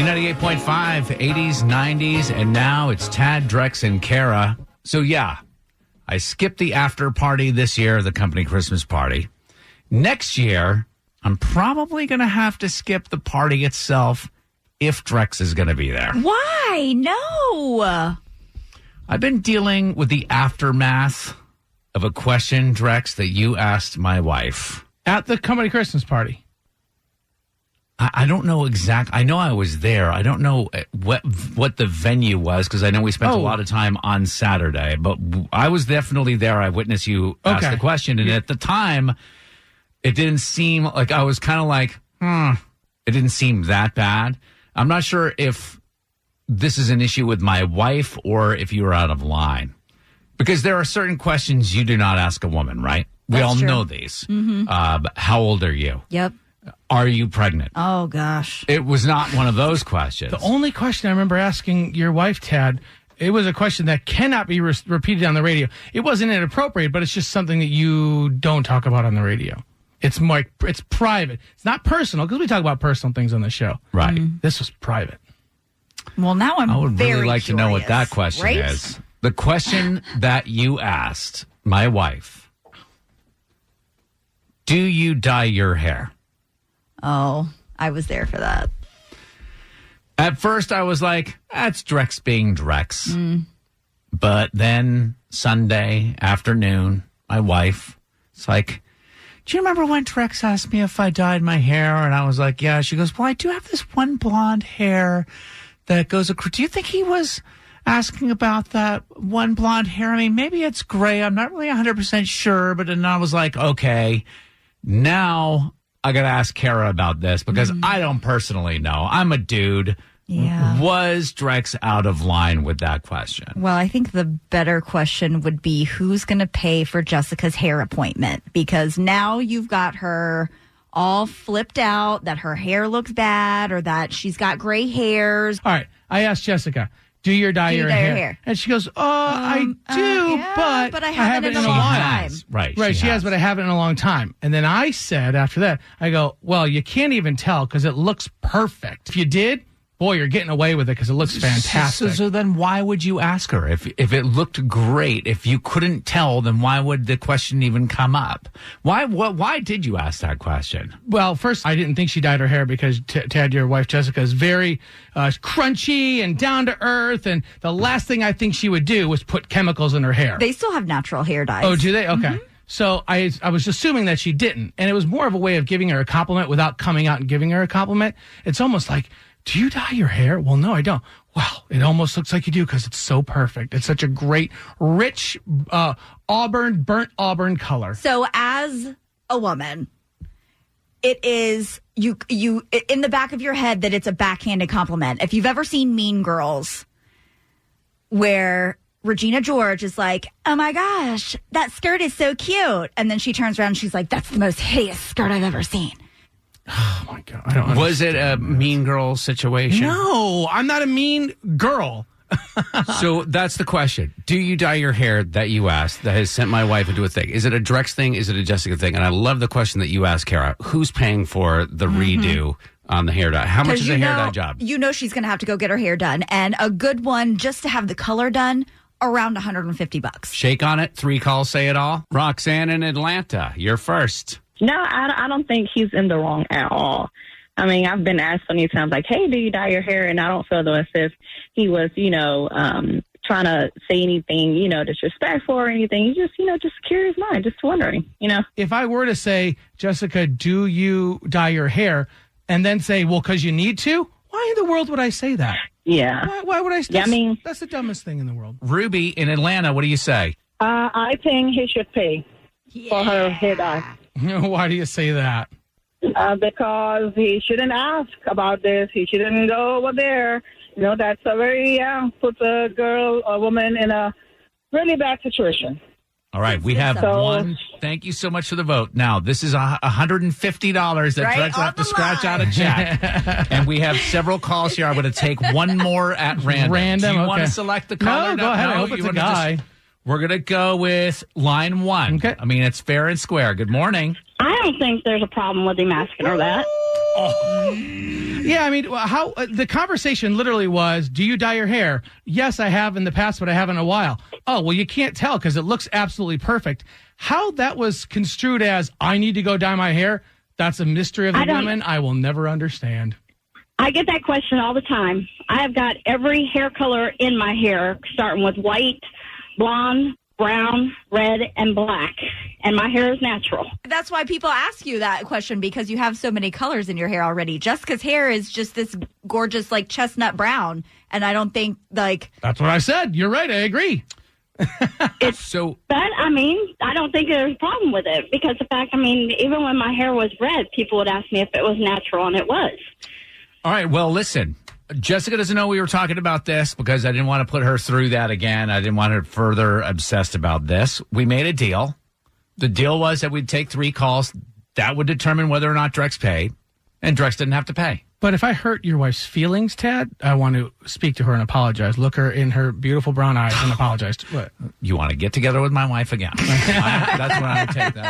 98.5, 80s, 90s, and now it's Tad, Drex, and Kara. So, yeah, I skipped the after party this year, the company Christmas party. Next year, I'm probably going to have to skip the party itself if Drex is going to be there. Why? No. I've been dealing with the aftermath of a question, Drex, that you asked my wife. At the company Christmas party. I don't know exactly. I know I was there. I don't know what the venue was because I know we spent a lot of time on Saturday. But I was definitely there. I witnessed you ask the question. And at the time, it didn't seem like I was kind of like, it didn't seem that bad. I'm not sure if this is an issue with my wife or if you were out of line. Because there are certain questions you do not ask a woman, right? We all know these. Mm-hmm. How old are you? Yep. Are you pregnant? Oh, gosh. It was not one of those questions. The only question I remember asking your wife, Tad, it was a question that cannot be repeated on the radio. It wasn't inappropriate, but it's just something that you don't talk about on the radio. It's more, it's private. It's not personal, because we talk about personal things on the show. Right. Mm-hmm. This was private. Well, now I would really like to know what that question is. The question that you asked my wife, do you dye your hair? Oh, I was there for that. At first, I was like, that's Drex being Drex. But then Sunday afternoon, my wife, it's like, do you remember when Drex asked me if I dyed my hair? And I was like, yeah. She goes, well, I do have this one blonde hair that goes across. Do you think he was asking about that one blonde hair? I mean, maybe it's gray. I'm not really 100% sure. But then I was like, okay, now I got to ask Kara about this because I don't personally know. I'm a dude. Yeah. Was Drex out of line with that question? Well, I think the better question would be who's going to pay for Jessica's hair appointment? Because now you've got her all flipped out that her hair looks bad or that she's got gray hairs. All right. I asked Jessica, do you dye your hair? And she goes, I do, yeah, but I haven't in a long time. Right, she has, but I haven't in a long time. And then I said after that, I go, well, you can't even tell because it looks perfect. If you did, boy, you're getting away with it because it looks fantastic. So then why would you ask her? If it looked great, if you couldn't tell, then why would the question even come up? Why did you ask that question? Well, first, I didn't think she dyed her hair because Tad, your wife, Jessica, is very crunchy and down to earth. And the last thing I think she would do was put chemicals in her hair. They still have natural hair dyes. Oh, do they? Okay. Mm-hmm. So I was assuming that she didn't. And it was more of a way of giving her a compliment without coming out and giving her a compliment. It's almost like, do you dye your hair? Well, no, I don't. Well, it almost looks like you do because it's so perfect. It's such a great, rich, burnt auburn color. So as a woman, it is you in the back of your head that it's a backhanded compliment. If you've ever seen Mean Girls, where Regina George is like, oh my gosh, that skirt is so cute. And then she turns around and she's like, that's the most hideous skirt I've ever seen. Oh, my God. I don't Was it a mean girl situation? No, I'm not a mean girl. So that's the question. Do you dye your hair that you asked that has sent my wife into a thing? Is it a Drex thing? Is it a Jessica thing? And I love the question that you asked, Kara. Who's paying for the redo on the hair dye? How much is a hair dye job? You know she's going to have to go get her hair done. And a good one, just to have the color done, around $150. Shake on it. 3 calls say it all. Roxanne in Atlanta, you're first. No, I don't think he's in the wrong at all. I mean, I've been asked so many times, like, hey, do you dye your hair? And I don't feel though as if he was, trying to say anything, disrespectful or anything. He just, just curious mind, just wondering, If I were to say, Jessica, do you dye your hair? And then say, well, because you need to? Why in the world would I say that? Yeah. Why would I say that? That's the dumbest thing in the world. Ruby in Atlanta, what do you say? I think he should pay for her hair dye. Why do you say that? Because he shouldn't ask about this. He shouldn't go over there. That's a very, puts a woman in a really bad situation. All right, we have one. Thank you so much for the vote. Now, this is $150 that Drex will have to scratch out a check. And we have several calls here. I'm going to take one more at random. Do you want to select the caller? No, go ahead. I hope it's a guy. We're going to go with line 1. Okay. I mean, it's fair and square. Good morning. I don't think there's a problem with him asking her that. Oh. Yeah, I mean, how the conversation literally was, do you dye your hair? Yes, I have in the past, but I haven't in a while. Oh, well, you can't tell because it looks absolutely perfect. How that was construed as, I need to go dye my hair, that's a mystery of the women I will never understand. I get that question all the time. I have got every hair color in my hair, starting with white, blonde, brown, red, and black. And my hair is natural. That's why people ask you that question, because you have so many colors in your hair already. Jessica's hair is just this gorgeous, like, chestnut brown. And I don't think, like... That's what I said. You're right. I agree. But, I mean, I don't think there's a problem with it. Because the fact, I mean, even when my hair was red, people would ask me if it was natural, and it was. All right. Well, listen. Jessica doesn't know we were talking about this because I didn't want to put her through that again. I didn't want her further obsessed about this. We made a deal. The deal was that we'd take 3 calls. That would determine whether or not Drex paid, and Drex didn't have to pay. But if I hurt your wife's feelings, Tad, I want to speak to her and apologize. Look her in her beautiful brown eyes and apologize. What? You want to get together with my wife again. That's when I take that.